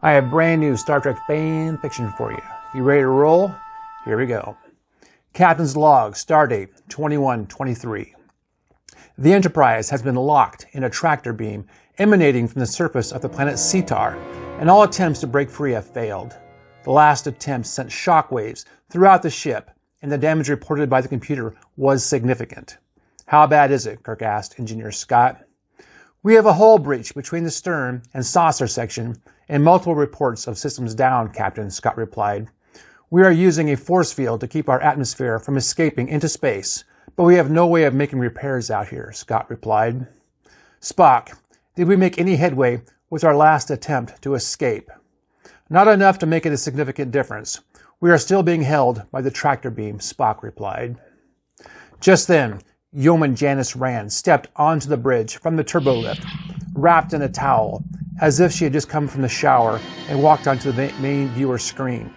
I have brand new Star Trek fan fiction for you. You ready to roll? Here we go. Captain's log, stardate 2123. The Enterprise has been locked in a tractor beam emanating from the surface of the planet Zetar, and all attempts to break free have failed. The last attempt sent shockwaves throughout the ship, and the damage reported by the computer was significant. How bad is it? Kirk asked Engineer Scott. We have a hull breach between the stern and saucer section and multiple reports of systems down, Captain, Scott replied. We are using a force field to keep our atmosphere from escaping into space, but we have no way of making repairs out here, Scott replied. Spock, did we make any headway with our last attempt to escape? Not enough to make it a significant difference. We are still being held by the tractor beam, Spock replied. Just then, Yeoman Janice Rand stepped onto the bridge from the turbolift, wrapped in a towel, as if she had just come from the shower and walked onto the main viewer screen.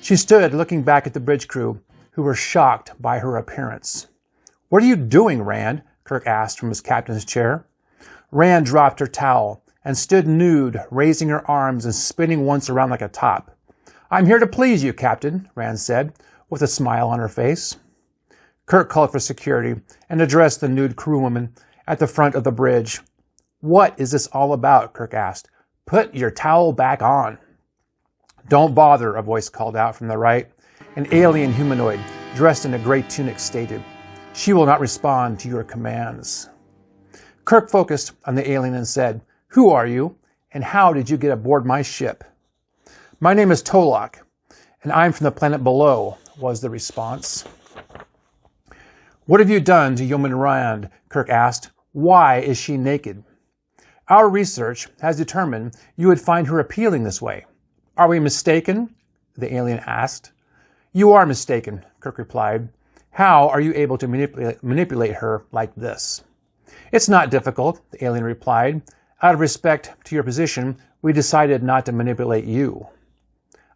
She stood looking back at the bridge crew, who were shocked by her appearance. What are you doing, Rand? Kirk asked from his captain's chair. Rand dropped her towel and stood nude, raising her arms and spinning once around like a top. I'm here to please you, Captain, Rand said, with a smile on her face. Kirk called for security and addressed the nude crewwoman at the front of the bridge. What is this all about? Kirk asked. Put your towel back on. Don't bother, a voice called out from the right. An alien humanoid dressed in a gray tunic stated, She will not respond to your commands. Kirk focused on the alien and said, Who are you, and how did you get aboard my ship? My name is Tolok, and I'm from the planet below, was the response. What have you done to Yeoman Rand? Kirk asked. Why is she naked? Our research has determined you would find her appealing this way. Are we mistaken? The alien asked. You are mistaken, Kirk replied. How are you able to manipulate her like this? It's not difficult, the alien replied. Out of respect to your position, we decided not to manipulate you.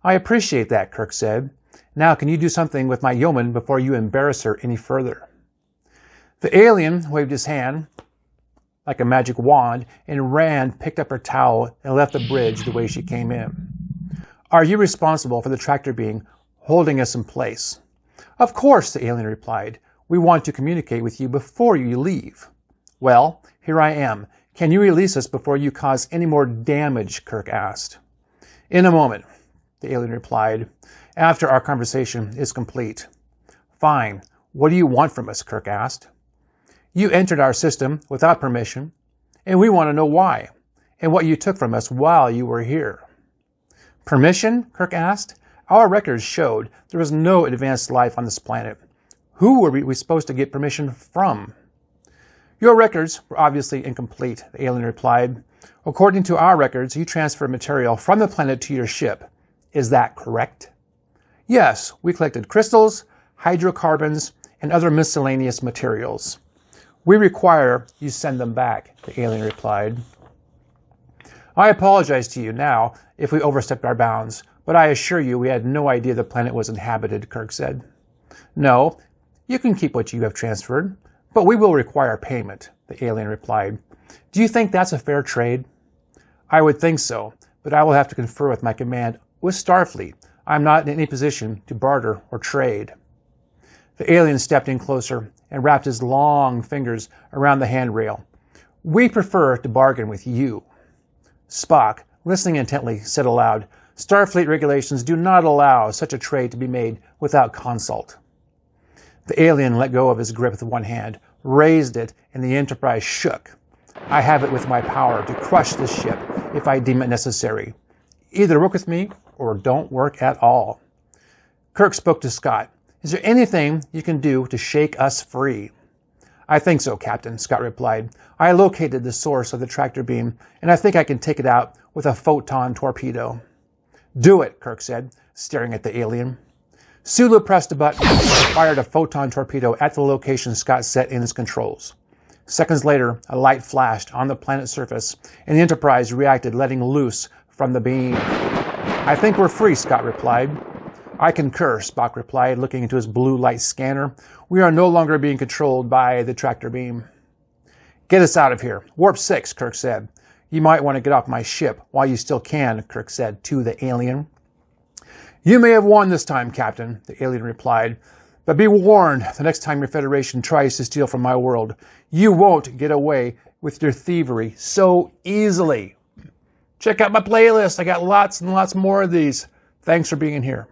I appreciate that, Kirk said. Now can you do something with my yeoman before you embarrass her any further? The alien waved his hand like a magic wand, and Rand picked up her towel and left the bridge the way she came in. Are you responsible for the tractor beam holding us in place? Of course, the alien replied. We want to communicate with you before you leave. Well, here I am. Can you release us before you cause any more damage? Kirk asked. In a moment, the alien replied, after our conversation is complete. Fine. What do you want from us? Kirk asked. You entered our system without permission, and we want to know why, and what you took from us while you were here. Permission? Kirk asked. Our records showed there was no advanced life on this planet. Who were we supposed to get permission from? Your records were obviously incomplete, the alien replied. According to our records, you transferred material from the planet to your ship. Is that correct? Yes, we collected crystals, hydrocarbons, and other miscellaneous materials. We require you send them back, the alien replied. I apologize to you now if we overstepped our bounds, but I assure you we had no idea the planet was inhabited, Kirk said. No, you can keep what you have transferred, but we will require payment, the alien replied. Do you think that's a fair trade? I would think so, but I will have to confer with my command with Starfleet. I'm not in any position to barter or trade. The alien stepped in closer and wrapped his long fingers around the handrail. We prefer to bargain with you. Spock, listening intently, said aloud, Starfleet regulations do not allow such a trade to be made without consult. The alien let go of his grip with one hand, raised it, and the Enterprise shook. I have it with my power to crush this ship if I deem it necessary. Either work with me or don't work at all. Kirk spoke to Scott. Is there anything you can do to shake us free? I think so, Captain, Scott replied. I located the source of the tractor beam, and I think I can take it out with a photon torpedo. Do it, Kirk said, staring at the alien. Sulu pressed a button and fired a photon torpedo at the location Scott set in his controls. Seconds later, a light flashed on the planet's surface, and the Enterprise reacted, letting loose from the beam. I think we're free, Scott replied. I concur, Spock replied, looking into his blue light scanner. We are no longer being controlled by the tractor beam. Get us out of here. Warp 6, Kirk said. You might want to get off my ship while you still can, Kirk said to the alien. You may have won this time, Captain, the alien replied. But be warned, the next time your Federation tries to steal from my world, you won't get away with your thievery so easily. Check out my playlist. I got lots and lots more of these. Thanks for being here.